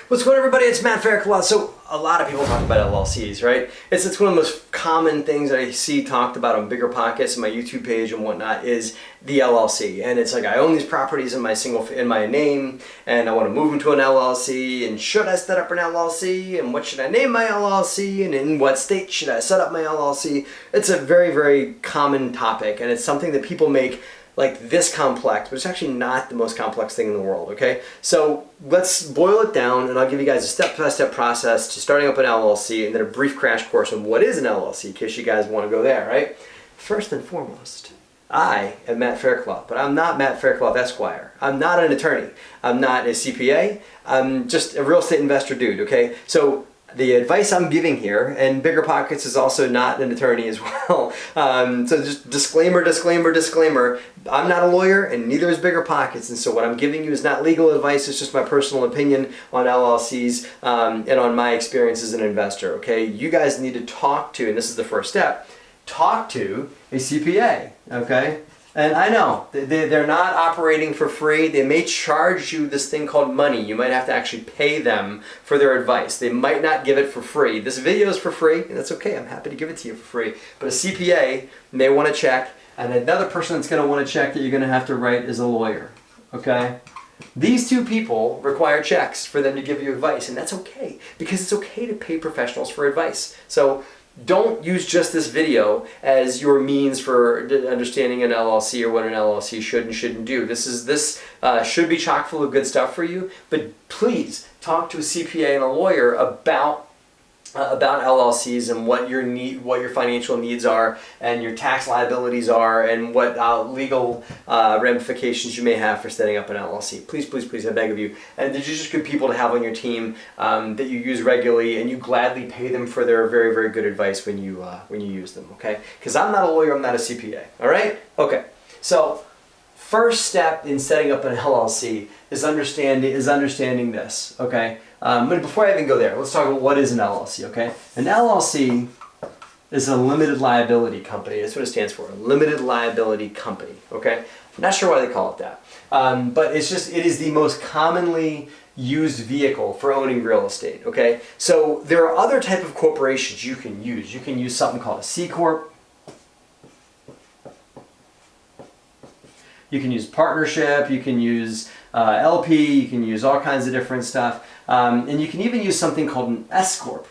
What's going on, everybody? It's Matt Faircloth. So a lot of people talk about LLCs, right? It's one of the most common things that I see talked about on Bigger Pockets and my YouTube page and whatnot is the LLC. And it's like, I own these properties in my name, and I want to move them to an LLC. And should I set up an LLC? And what should I name my LLC? And in what state should I set up my LLC? It's a very, very common topic, and it's something that people make like this complex, but it's actually not the most complex thing in the world, okay? So let's boil it down, and I'll give you guys a step-by-step process to starting up an LLC, and then a brief crash course on what is an LLC, in case you guys want to go there, right? First and foremost, I am Matt Faircloth, but I'm not Matt Faircloth Esquire. I'm not an attorney. I'm not a CPA. I'm just a real estate investor dude, okay? So the advice I'm giving here, and Bigger Pockets is also not an attorney as well. So just disclaimer, disclaimer, disclaimer. I'm not a lawyer, and neither is Bigger Pockets. And so what I'm giving you is not legal advice. It's just my personal opinion on LLCs and on my experience as an investor. Okay, you guys need to talk to, and this is the first step. Talk to a CPA. Okay. And I know, they're not operating for free. They may charge you this thing called money. You might have to actually pay them for their advice. They might not give it for free. This video is for free, and that's okay. I'm happy to give it to you for free. But a CPA may want to check, and another person that's going to want to check that you're going to have to write is a lawyer, okay? These two people require checks for them to give you advice, and that's okay, because it's okay to pay professionals for advice. So don't use just this video as your means for understanding an LLC or what an LLC should and shouldn't do. This should be chock full of good stuff for you, but please talk to a CPA and a lawyer about LLCs and what your financial needs are, and your tax liabilities are, and what legal ramifications you may have for setting up an LLC. Please, please, please, I beg of you. And they're just good people to have on your team that you use regularly, and you gladly pay them for their very, very good advice when you use them. Okay? Because I'm not a lawyer, I'm not a CPA. All right? Okay. So first step in setting up an LLC is understanding this. Okay. But before I even go there, let's talk about what is an LLC, okay? An LLC is a limited liability company. That's what it stands for, a limited liability company, okay? I'm not sure why they call it that. But it is the most commonly used vehicle for owning real estate, okay? So there are other type of corporations you can use. You can use something called a C Corp. You can use partnership, you can use LP, you can use all kinds of different stuff. And you can even use something called an S Corp.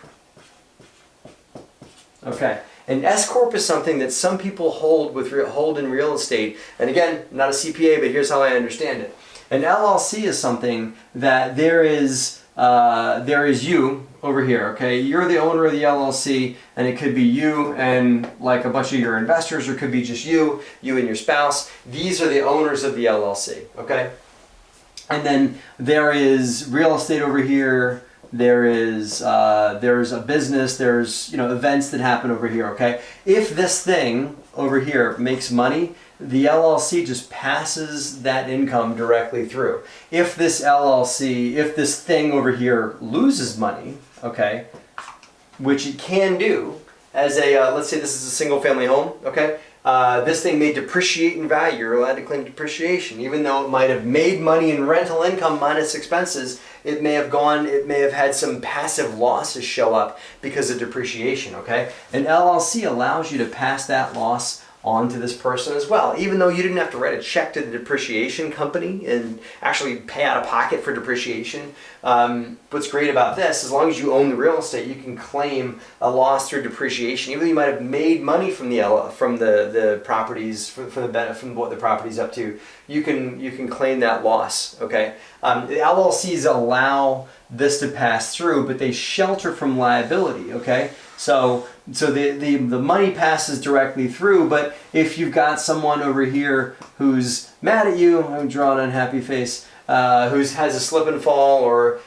Okay, an S Corp is something that some people hold in real estate. And again, not a CPA, but here's how I understand it. An LLC is something that there is you over here, okay? You're the owner of the LLC, and it could be you and like a bunch of your investors, or it could be just you and your spouse. These are the owners of the LLC, okay? And then there is real estate over here. There's a business. There's events that happen over here. Okay. If this thing over here makes money, the LLC just passes that income directly through. If this thing over here loses money, okay, which it can do, as let's say this is a single family home, okay. This thing may depreciate in value. You're allowed to claim depreciation. Even though it might have made money in rental income minus expenses, it may have had some passive losses show up because of depreciation, okay? An LLC allows you to pass that loss on to this person as well, even though you didn't have to write a check to the depreciation company and actually pay out of pocket for depreciation. What's great about this, as long as you own the real estate, you can claim a loss through depreciation. Even though you might have made money from the properties, from what the property's up to, you can claim that loss. Okay, the LLCs allow this to pass through, but they shelter from liability. Okay. So the money passes directly through, but if you've got someone over here who's mad at you, I'm drawing an unhappy face, who has a slip and fall, or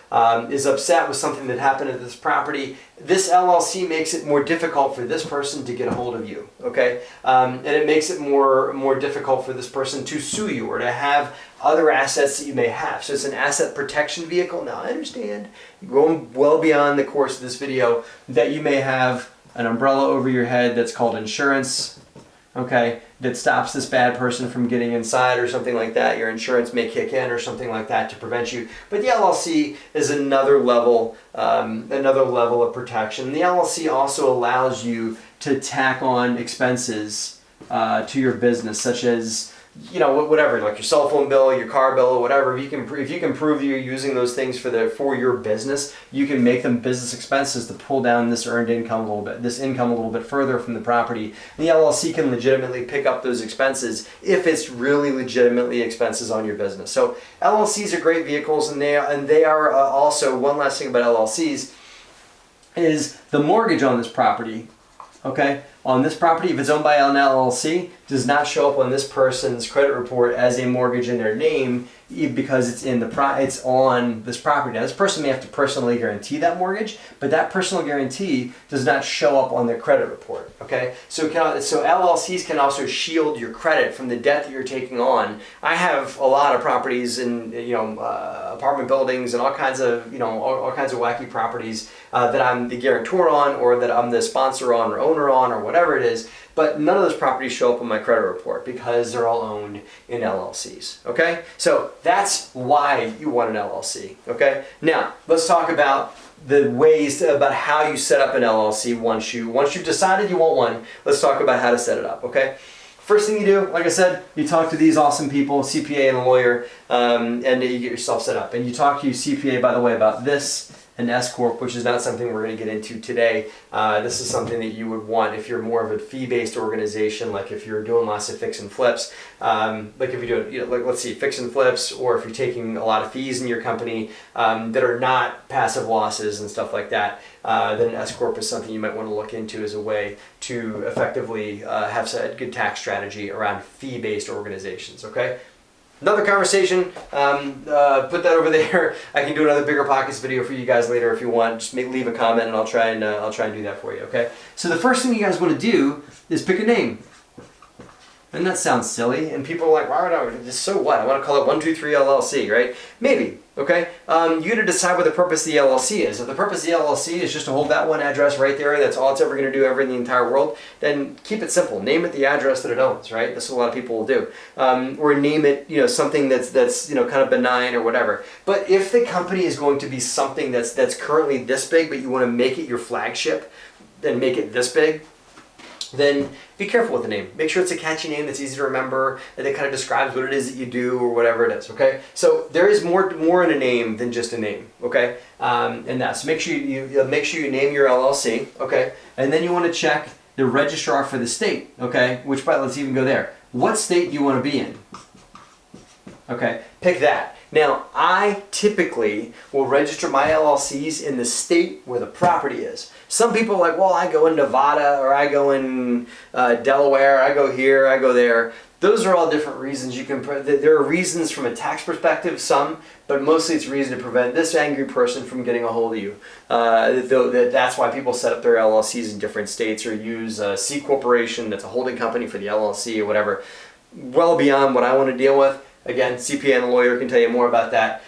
is upset with something that happened at this property, this LLC makes it more difficult for this person to get a hold of you, okay? And it makes it more difficult for this person to sue you or to have other assets that you may have. So it's an asset protection vehicle. Now I understand, going well beyond the course of this video, that you may have an umbrella over your head that's called insurance. okay, that stops this bad person from getting inside or something like that. Your insurance may kick in or something like that to prevent you. But the LLC is another level of protection. The LLC also allows you to tack on expenses to your business, such as, you know, whatever, like your cell phone bill, your car bill, whatever. If you can prove you're using those things for your business, you can make them business expenses to pull down this earned income a little bit, this income a little bit further from the property. And the LLC can legitimately pick up those expenses if it's really legitimately expenses on your business. So LLCs are great vehicles, and they are also, one last thing about LLCs is the mortgage on this property. Okay, on this property, if it's owned by an LLC, does not show up on this person's credit report as a mortgage in their name because it's it's on this property. Now, this person may have to personally guarantee that mortgage, but that personal guarantee does not show up on their credit report. Okay, so LLCs can also shield your credit from the debt that you're taking on. I have a lot of properties in apartment buildings and all kinds of all kinds of wacky properties that I'm the guarantor on, or that I'm the sponsor on, or owner on, or whatever it is. But none of those properties show up on my credit report because they're all owned in LLCs, okay? So that's why you want an LLC, okay? Now, let's talk about the ways about how you set up an LLC once you've decided you want one. Let's talk about how to set it up, okay? First thing you do, like I said, you talk to these awesome people, CPA and a lawyer, and you get yourself set up. And you talk to your CPA, by the way, about this, an S Corp, which is not something we're going to get into today. This is something that you would want if you're more of a fee-based organization, like if you're doing lots of fix and flips, like if you're doing, like let's see, fix and flips, or if you're taking a lot of fees in your company that are not passive losses and stuff like that, then an S Corp is something you might want to look into as a way to effectively have a good tax strategy around fee-based organizations, okay? Another conversation, put that over there. I can do another Bigger Pockets video for you guys later if you want. Just leave a comment and I'll try and do that for you, okay? So the first thing you guys want to do is pick a name. And that sounds silly, and people are like, why would I, so what? I want to call it 123 LLC, right? Maybe, okay? You got to decide what the purpose of the LLC is. If the purpose of the LLC is just to hold that one address right there, that's all it's ever going to do ever in the entire world, then keep it simple. Name it the address that it owns, right? That's what a lot of people will do. Or name it, something that's kind of benign or whatever. But if the company is going to be something that's currently this big, but you want to make it your flagship, then make it this big, then be careful with the name. Make sure it's a catchy name that's easy to remember, and that kind of describes what it is that you do or whatever it is, okay? So there is more in a name than just a name, okay? And that's, make sure you name your LLC, okay? And then you want to check the registrar for the state, okay? Let's even go there. What state do you want to be in? Okay, pick that. Now, I typically will register my LLCs in the state where the property is. Some people are like, well, I go in Nevada, or I go in Delaware, I go here, I go there. Those are all different reasons. There are reasons from a tax perspective, some, but mostly it's a reason to prevent this angry person from getting a hold of you. That's why people set up their LLCs in different states, or use a C corporation that's a holding company for the LLC or whatever. Well beyond what I want to deal with. Again, CPA and a lawyer can tell you more about that.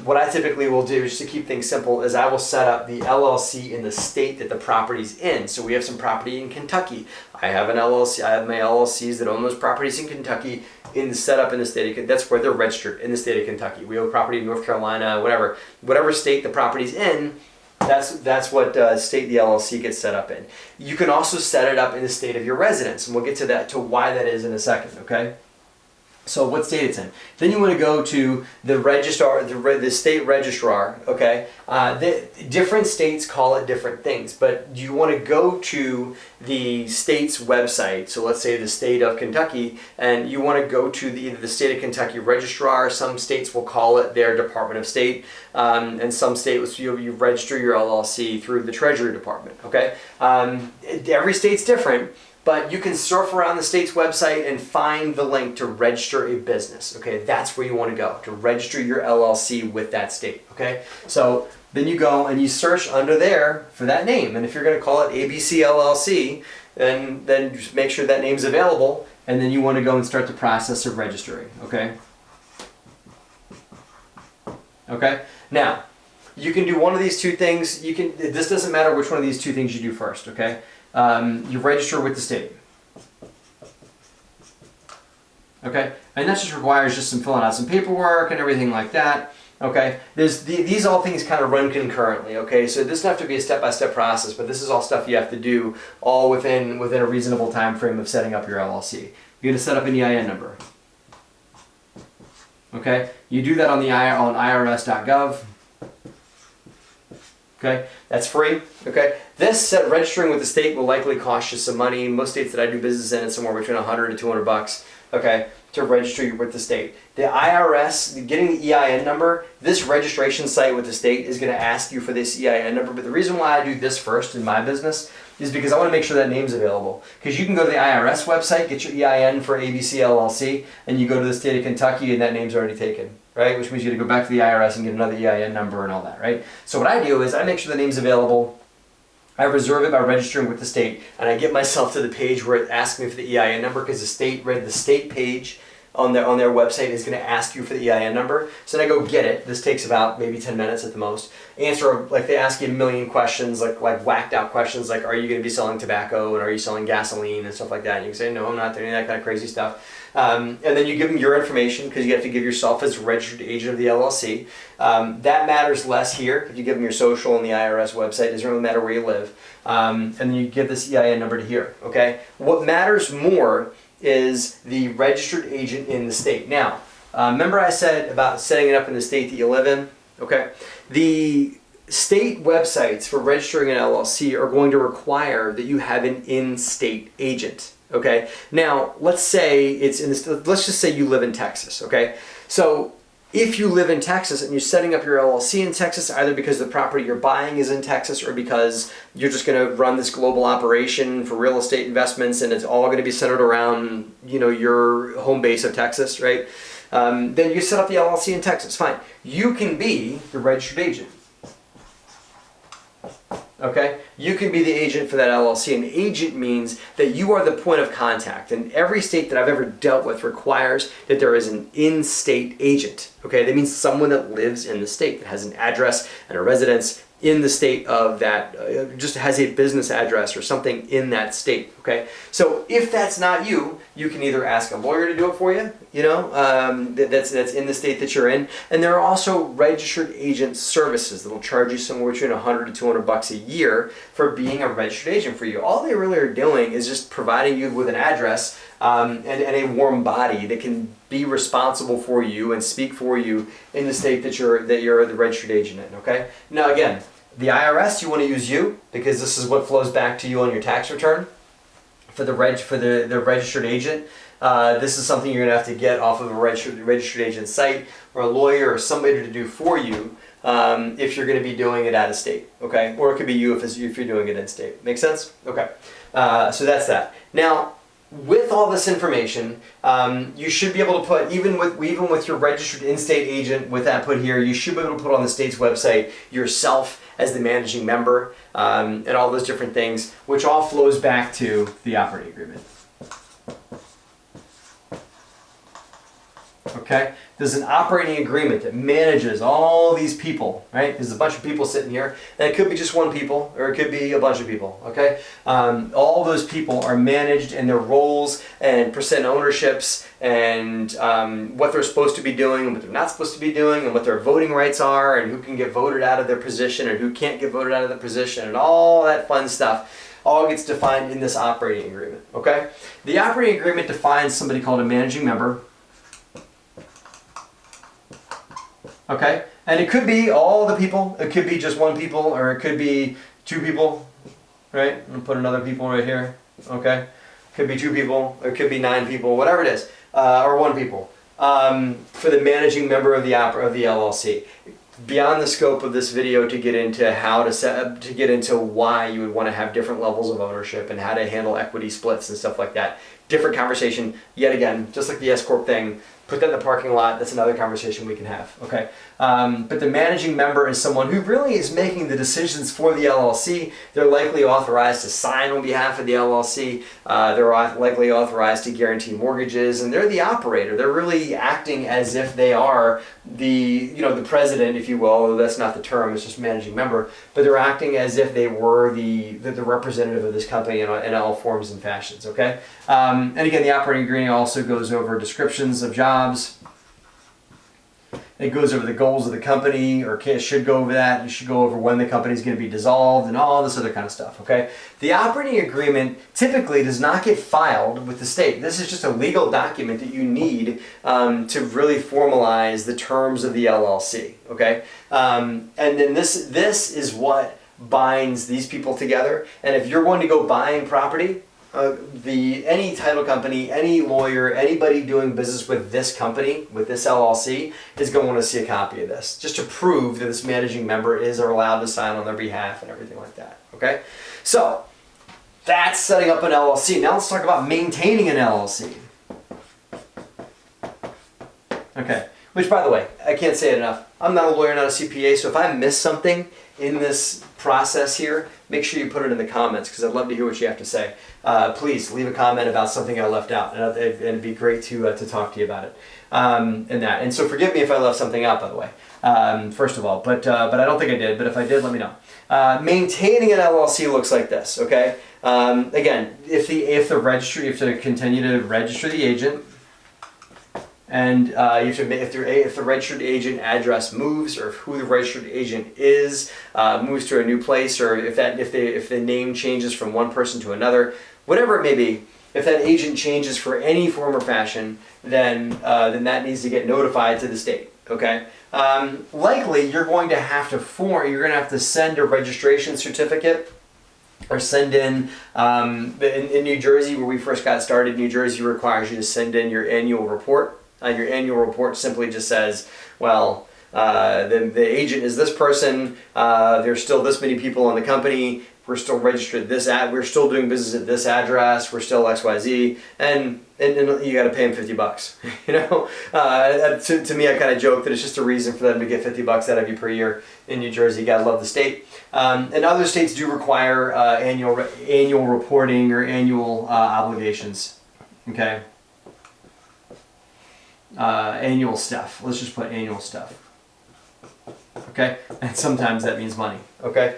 What I typically will do, just to keep things simple, is I will set up the LLC in the state that the property's in. So we have some property in Kentucky. I have an LLC. I have my LLCs that own those properties in Kentucky, set up in the state of, that's where they're registered, in the state of Kentucky. We have property in North Carolina, whatever state the property's in. That's what state the LLC gets set up in. You can also set it up in the state of your residence, and we'll get to why that is in a second. Okay. So what state it's in. Then you want to go to the registrar, the state registrar, okay? Different states call it different things, but you want to go to the state's website. So let's say the state of Kentucky, and you want to go to either the state of Kentucky registrar. Some states will call it their Department of State, and some states you register your LLC through the Treasury Department, okay? Every state's different. But you can surf around the state's website and find the link to register a business, okay? That's where you want to go, to register your LLC with that state, okay? So then you go and you search under there for that name. And if you're going to call it ABC LLC, then just make sure that name's available, and then you want to go and start the process of registering, okay? Okay? Now, you can do one of these two things. This doesn't matter which one of these two things you do first, okay? You register with the state. Okay, and that just requires just some filling out some paperwork and everything like that. Okay, these all things kind of run concurrently. Okay, so this doesn't have to be a step-by-step process, but this is all stuff you have to do all within a reasonable time frame of setting up your LLC. You're going to set up an EIN number. Okay, you do that on IRS.gov. Okay, that's free. Okay, this registering with the state will likely cost you some money. Most states that I do business in, it's somewhere between $100 to $200. Okay, to register you with the state. The IRS, getting the EIN number, this registration site with the state is going to ask you for this EIN number. But the reason why I do this first in my business is because I want to make sure that name's available. Because you can go to the IRS website, get your EIN for ABC LLC, and you go to the state of Kentucky and that name's already taken, right? Which means you got to go back to the IRS and get another EIN number and all that, right? So what I do is I make sure the name's available. I reserve it by registering with the state, and I get myself to the page where it asks me for the EIN number, because the state page on their website is going to ask you for the EIN number. So then I go get it. This takes about maybe 10 minutes at the most. Answer, like, they ask you a million questions, like whacked out questions, like, are you going to be selling tobacco and are you selling gasoline and stuff like that? And you can say, no, I'm not doing that kind of crazy stuff. And then you give them your information, because you have to give yourself as registered agent of the LLC. That matters less here. If you give them your social on the IRS website, it doesn't really matter where you live. And then you give this EIN number to here, okay? What matters more is the registered agent in the state. Now, remember I said about setting it up in the state that you live in? Okay. The state websites for registering an LLC are going to require that you have an in-state agent. Okay. Now, let's say it's in this. Let's just say you live in Texas. Okay. So if you live in Texas and you're setting up your LLC in Texas, either because the property you're buying is in Texas or because you're just going to run this global operation for real estate investments and it's all going to be centered around, you know, your home base of Texas, right? Then you set up the LLC in Texas. Fine. You can be the registered agent. Okay, you can be the agent for that LLC. An agent means that you are the point of contact, and every state that I've ever dealt with requires that there is an in-state agent. Okay, that means someone that lives in the state, that has an address and a residence in the state of that, just has a business address or something in that state. Okay, so if that's not you, you can either ask a lawyer to do it for you, you know, that's in the state that you're in. And there are also registered agent services that'll charge you somewhere between $100 to $200 a year for being a registered agent for you. All they really are doing is just providing you with an address and a warm body that can be responsible for you and speak for you in the state that you're the registered agent in. Okay. Now again, the IRS, you want to use you, because this is what flows back to you on your tax return. For the registered agent, this is something you're going to have to get off of a registered agent site, or a lawyer or somebody to do for you if you're going to be doing it out of state. Okay, or it could be you if you're doing it in state. Make sense? Okay, so that's that. Now, with all this information, you should be able to put, even with your registered in-state agent, with that put here, you should be able to put on the state's website yourself as the managing member, and all those different things, which all flows back to the operating agreement. Okay, there's an operating agreement that manages all these people, right? There's a bunch of people sitting here, and it could be just one people, or it could be a bunch of people, okay? All those people are managed in their roles and percent ownerships and what they're supposed to be doing and what they're not supposed to be doing and what their voting rights are and who can get voted out of their position and who can't get voted out of the position and all that fun stuff all gets defined in this operating agreement, okay? The operating agreement defines somebody called a managing member. Okay, and it could be all the people, it could be just one people, or it could be two people, right? I'm gonna put another people right here, okay? It could be two people, or it could be 9 people, whatever it is, or 1 people, for the managing member of the LLC. Beyond the scope of this video to get into why you would want to have different levels of ownership and how to handle equity splits and stuff like that. Different conversation, yet again, just like the S-Corp thing, put that in the parking lot. That's another conversation we can have, okay? But the managing member is someone who really is making the decisions for the LLC. They're likely authorized to sign on behalf of the LLC. They're likely authorized to guarantee mortgages, and they're the operator. They're really acting as if they are the president, if you will. Although that's not the term, it's just managing member. But they're acting as if they were the representative of this company in all forms and fashions, okay? And again, the operating agreement also goes over descriptions of jobs. It goes over the goals of the company, or should go over that. You should go over when the company is going to be dissolved and all this other kind of stuff, okay? The operating agreement typically does not get filed with the state. This is just a legal document that you need to really formalize the terms of the LLC, okay? And then this is what binds these people together. And if you're going to go buying property, any title company, any lawyer, anybody doing business with this company, with this LLC, is going to want to see a copy of this, just to prove that this managing member is allowed to sign on their behalf and everything like that, okay? So, that's setting up an LLC. Now let's talk about maintaining an LLC. Okay, which by the way, I can't say it enough. I'm not a lawyer, not a CPA, so if I miss something in this process here, make sure you put it in the comments, because I'd love to hear what you have to say. Please leave a comment about something I left out, and it'd be great to talk to you about it. And so forgive me if I left something out, by the way, first of all, but I don't think I did, but if I did, let me know. Maintaining an LLC looks like this, okay? Again, if to continue to register the agent, and if the registered agent address moves, or if who the registered agent is moves to a new place, or if the name changes from one person to another, whatever it may be, if that agent changes for any form or fashion, then that needs to get notified to the state. Okay. Likely, you're going to have to send a registration certificate, or send in New Jersey, where we first got started. New Jersey requires you to send in your annual report. Your annual report simply just says, well, the agent is this person, there's still this many people in the company, we're still registered we're still doing business at this address, we're still XYZ, and you got to pay them $50. To me, I kind of joke that it's just a reason for them to get $50 out of you per year in New Jersey. You gotta love the state. And other states do require annual reporting or annual obligations. Okay. Annual stuff. Let's just put annual stuff. Okay, and sometimes that means money. Okay,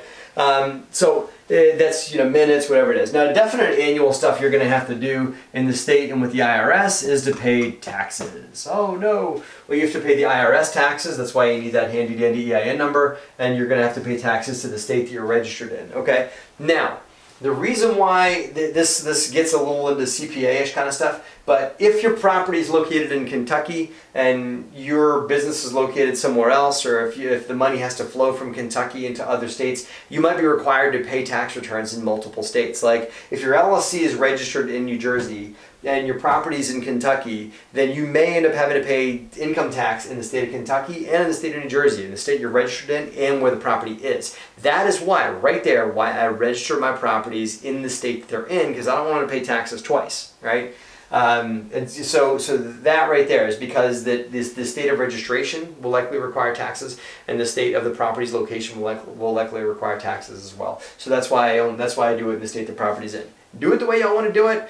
so that's minutes, whatever it is. Now, definite annual stuff you're going to have to do in the state and with the IRS is to pay taxes. Oh no, well, you have to pay the IRS taxes. That's why you need that handy dandy EIN number, and you're going to have to pay taxes to the state that you're registered in. Okay, now. The reason why this gets a little into CPA-ish kind of stuff, but if your property is located in Kentucky and your business is located somewhere else, or if the money has to flow from Kentucky into other states, you might be required to pay tax returns in multiple states. Like if your LLC is registered in New Jersey and your property is in Kentucky, then you may end up having to pay income tax in the state of Kentucky and in the state of New Jersey, in the state you're registered in and where the property is. That is why, right there, why I register my properties in the state that they're in, because I don't want to pay taxes twice, right? And so that right there is because the state of registration will likely require taxes, and the state of the property's location will likely require taxes as well. So that's why I do it in the state the property's in. Do it the way y'all want to do it.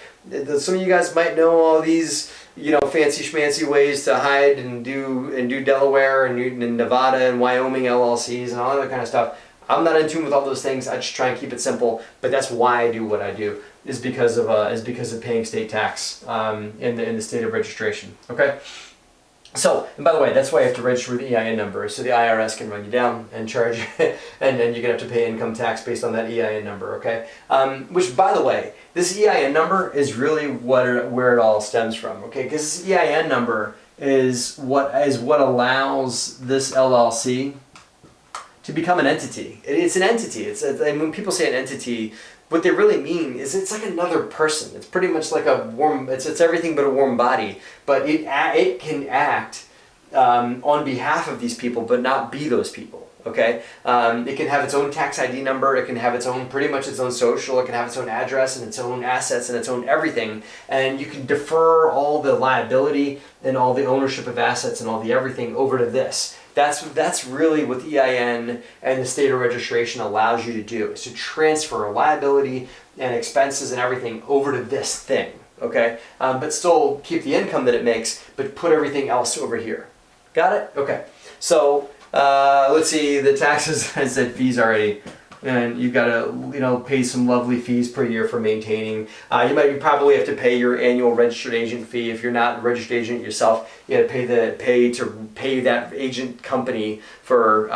Some of you guys might know all these, fancy schmancy ways to hide and do Delaware and Nevada and Wyoming LLCs and all that kind of stuff. I'm not in tune with all those things. I just try and keep it simple. But that's why I do what I do, is because of paying state tax in the state of registration. Okay. So, and by the way, that's why you have to register with the EIN number, so the IRS can run you down and charge you, and then you're going to have to pay income tax based on that EIN number, okay? Which, by the way, this EIN number is really where it all stems from, okay? Because this EIN number is what allows this LLC to become an entity. It's an entity. And when people say an entity, what they really mean is it's like another person. It's pretty much like it's everything but a warm body, but it can act on behalf of these people, but not be those people. Okay, it can have its own tax ID number. It can have its own, pretty much its own social. It can have its own address and its own assets and its own everything. And you can defer all the liability and all the ownership of assets and all the everything over to this. That's really what the EIN and the state of registration allows you to do, is to transfer liability and expenses and everything over to this thing. Okay, but still keep the income that it makes, but put everything else over here. Got it? Okay. So let's see, the taxes, I said fees already, and you've got to pay some lovely fees per year for maintaining. You probably have to pay your annual registered agent fee. If you're not a registered agent yourself, you got to pay that agent company for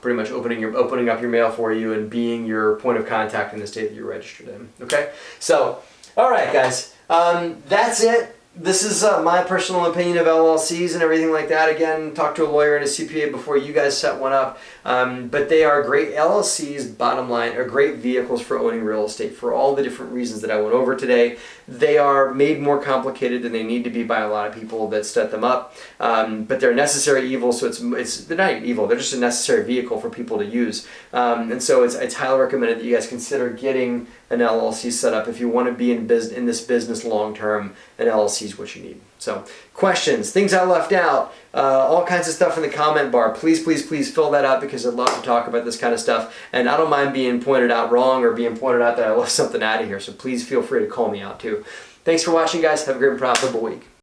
pretty much opening up your mail for you and being your point of contact in the state that you're registered in. Okay, so all right, guys, that's it. This is my personal opinion of LLCs and everything like that. Again, talk to a lawyer and a CPA before you guys set one up. But they are great. LLCs, bottom line, are great vehicles for owning real estate for all the different reasons that I went over today. They are made more complicated than they need to be by a lot of people that set them up. But they're necessary evil, so they're not evil. They're just a necessary vehicle for people to use. And so it's highly recommended that you guys consider getting an LLC set up if you want to be in this business long term. An LLC is what you need. So questions, things I left out, all kinds of stuff in the comment bar. Please, please, please fill that out, because I'd love to talk about this kind of stuff. And I don't mind being pointed out wrong or being pointed out that I left something out of here. So please feel free to call me out too. Thanks for watching, guys. Have a great and profitable week.